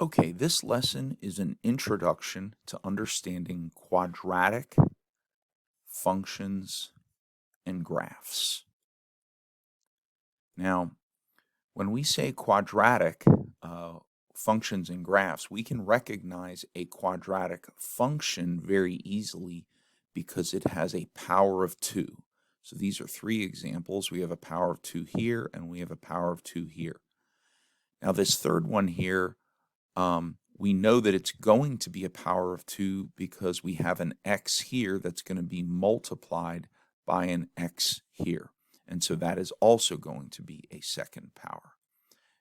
Okay, this lesson is an introduction to understanding quadratic functions and graphs. Now, when we say quadratic functions and graphs, we can recognize a quadratic function very easily because it has a power of 2. So these are 3 examples. We have a power of 2 here, and we have a power of 2 here. Now, this third one here, we know that it's going to be a power of 2 because we have an x here that's going to be multiplied by an x here. And so that is also going to be a second power.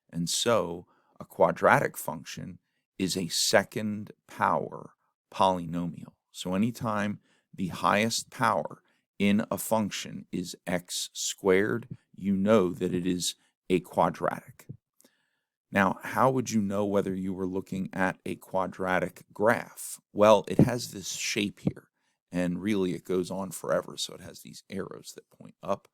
And so a quadratic function is a second power polynomial. So anytime the highest power in a function is x squared, you know that it is a quadratic. Now, how would you know whether you were looking at a quadratic graph? Well, it has this shape here, and really it goes on forever, so it has these arrows that point up.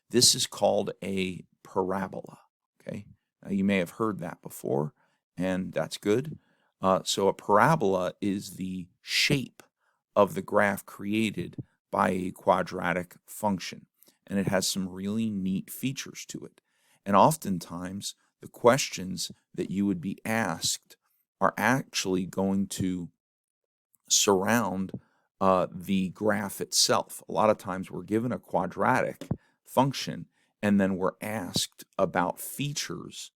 This is called a parabola, okay? Now, you may have heard that before, and that's good. So a parabola is the shape of the graph created by a quadratic function, and it has some really neat features to it. And oftentimes, the questions that you would be asked are actually going to surround the graph itself. A lot of times we're given a quadratic function and then we're asked about features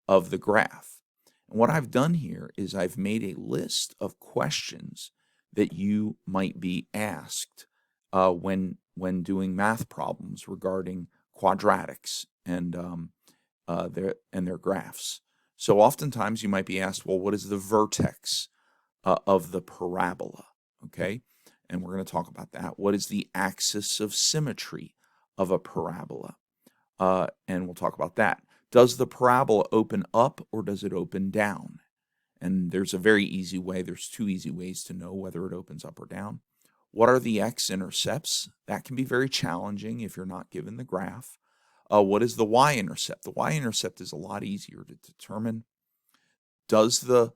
of the graph. And what I've done here is I've made a list of questions that you might be asked when doing math problems regarding quadratics and their graphs. So oftentimes you might be asked, well, what is the vertex of the parabola? Okay, and we're going to talk about that. What is the axis of symmetry of a parabola? And we'll talk about that. Does the parabola open up or does it open down? And there's a very easy way. There's 2 easy ways to know whether it opens up or down. What are the x-intercepts? That can be very challenging if you're not given the graph. What is the y-intercept? The y-intercept is a lot easier to determine. Does the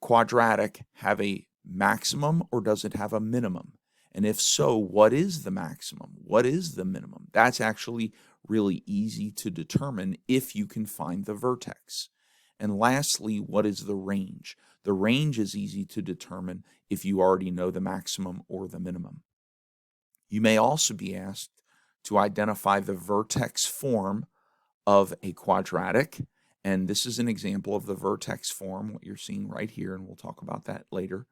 quadratic have a maximum or does it have a minimum? And if so, what is the maximum? What is the minimum? That's actually really easy to determine if you can find the vertex. And lastly, what is the range? The range is easy to determine if you already know the maximum or the minimum. You may also be asked to identify the vertex form of a quadratic, and this is an example of the vertex form, what you're seeing right here, and we'll talk about that later.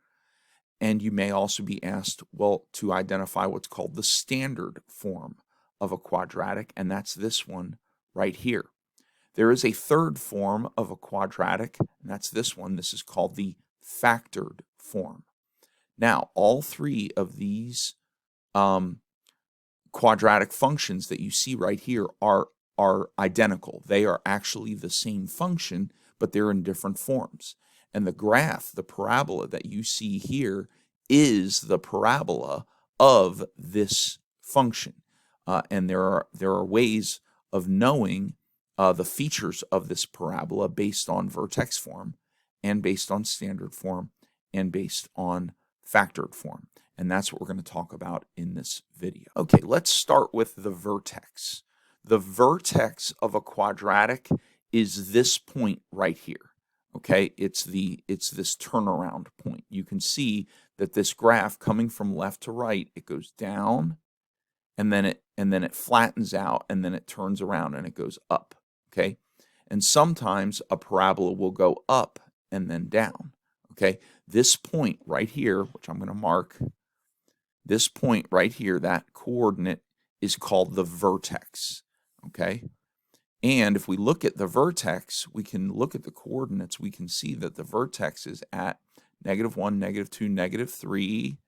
And you may also be asked, well, to identify what's called the standard form of a quadratic, and that's this one right here. There is a third form of a quadratic, and that's this one. This is called the factored form. Now, all 3 of these quadratic functions that you see right here are identical. They are actually the same function, but they're in different forms. And the graph, the parabola that you see here, is the parabola of this function. And there are ways of knowing the features of this parabola based on vertex form, and based on standard form, and based on factored form. And that's what we're going to talk about in this video. Okay, let's start with the vertex. The vertex of a quadratic is this point right here. Okay, it's this turnaround point. You can see that this graph coming from left to right, it goes down, and then it flattens out, and then it turns around and it goes up. Okay, and sometimes a parabola will go up and then down. Okay, this point right here, which I'm going to mark, this point right here, that coordinate is called the vertex, okay? And if we look at the vertex, we can look at the coordinates. We can see that the vertex is at -1, -2, -3,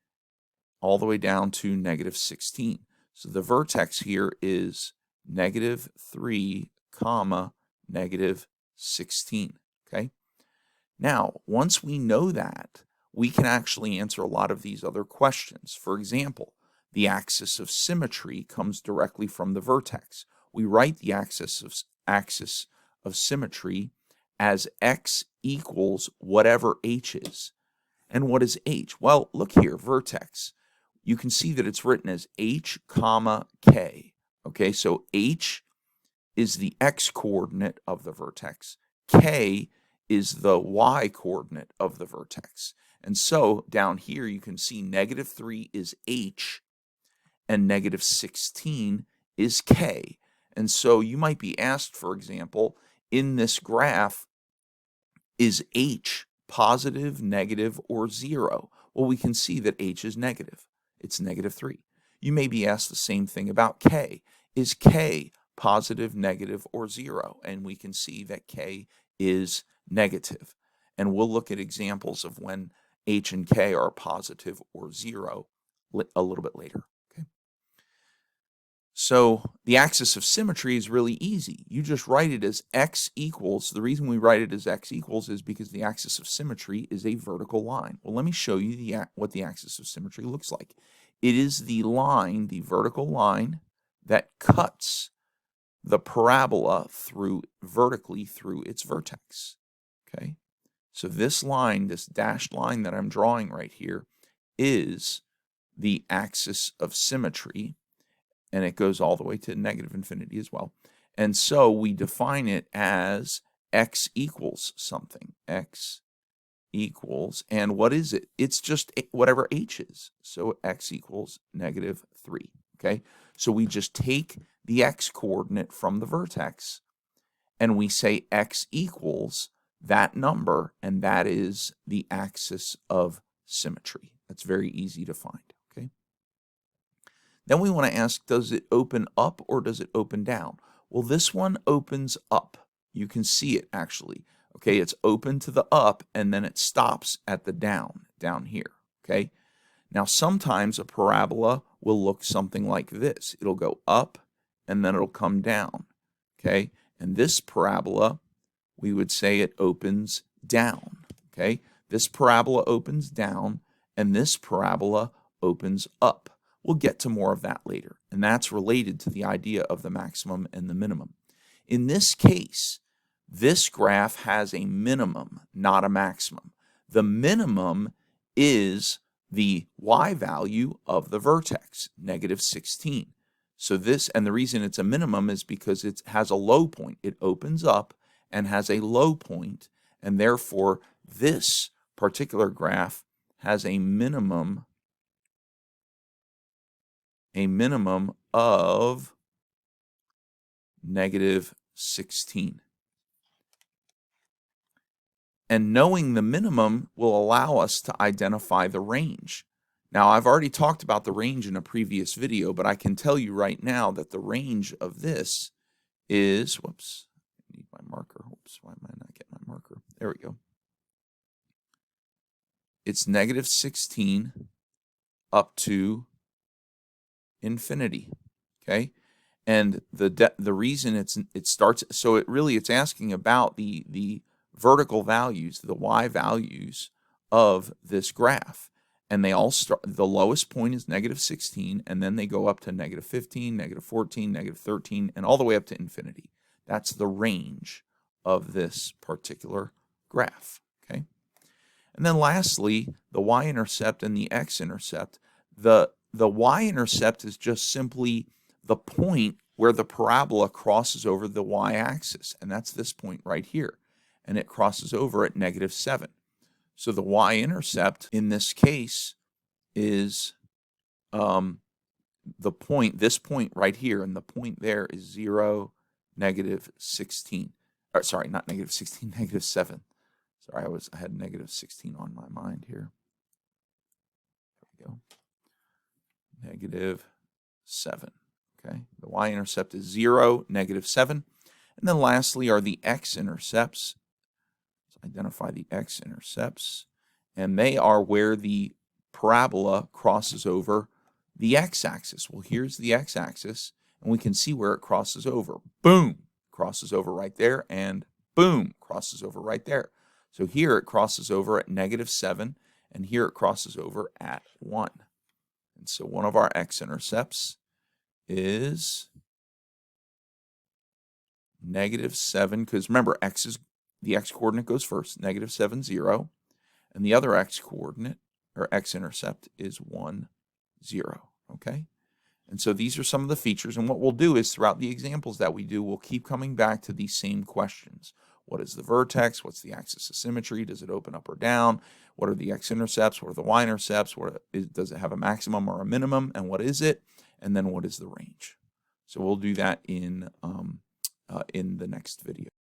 all the way down to -16. So the vertex here is -3, -16, okay? Now, once we know that, we can actually answer a lot of these other questions. For example, the axis of symmetry comes directly from the vertex. We write the axis of symmetry as x equals whatever h is. And what is h? Well, look here, vertex. You can see that it's written as h comma k. Okay, so h is the x-coordinate of the vertex. K is the y-coordinate of the vertex. And so down here you can see -3 is h and -16 is k. And so you might be asked, for example, in this graph, is h positive, negative, or 0? Well, we can see that h is negative. It's -3. You may be asked the same thing about k. Is k positive, negative, or 0? And we can see that k is negative. And we'll look at examples of when h and k are positive or 0 a little bit later. Okay. So the axis of symmetry is really easy. You just write it as x equals. The reason we write it as x equals is because the axis of symmetry is a vertical line. Well, let me show you what the axis of symmetry looks like. It is the line, the vertical line, that cuts the parabola vertically through its vertex. Okay, so this line, this dashed line that I'm drawing right here, is the axis of symmetry, and it goes all the way to negative infinity as well. And so we define it as x equals something. X equals, and what is it? It's just whatever h is. So x equals -3. Okay, so we just take the x-coordinate from the vertex, and we say x equals that number, and that is the axis of symmetry. That's very easy to find. Okay. Then we want to ask, does it open up or does it open down? Well, this one opens up. You can see it actually. Okay, it's open to the up, and then it stops at the down here. Okay. Now, sometimes a parabola will look something like this. It'll go up, and then it'll come down. Okay, and this parabola, we would say it opens down. Okay, this parabola opens down, and this parabola opens up. We'll get to more of that later, and that's related to the idea of the maximum and the minimum. In this case, this graph has a minimum, not a maximum. The minimum is the y value of the vertex, -16. So this, and the reason it's a minimum is because it has a low point. It opens up and has a low point, and therefore this particular graph has a minimum of -16. And knowing the minimum will allow us to identify the range. Now, I've already talked about the range in a previous video, but I can tell you right now that the range of this is, whoops, I need my marker. Whoops, why am I not getting my marker? There we go. It's -16 up to infinity, okay? And the reason it starts, so it's asking about the vertical values, the y values of this graph. And they all start, the lowest point is -16, and then they go up to -15, -14, -13, and all the way up to infinity. That's the range of this particular graph, okay? And then lastly, the y-intercept and the x-intercept. The y-intercept is just simply the point where the parabola crosses over the y-axis, and that's this point right here, and it crosses over at -7. So the y-intercept in this case is the point, this point right here, and the point there is 0, -16. Or sorry, not -16, -7. Sorry, I had -16 on my mind here. There we go. -7. Okay, the y-intercept is 0, -7. And then lastly are the x-intercepts. Let's identify the x-intercepts. And they are where the parabola crosses over the x-axis. Well, here's the x-axis, and we can see where it crosses over. Boom! Crosses over right there, and boom! Crosses over right there. So here it crosses over at -7, and here it crosses over at 1. And so one of our x-intercepts is -7, because remember, x is the x-coordinate goes first, negative 7, 0, and the other x-coordinate, or x-intercept, is 1, 0, okay? And so these are some of the features, and what we'll do is throughout the examples that we do, we'll keep coming back to these same questions. What is the vertex? What's the axis of symmetry? Does it open up or down? What are the x-intercepts? What are the y-intercepts? Does it have a maximum or a minimum? And what is it? And then what is the range? So we'll do that in the next video.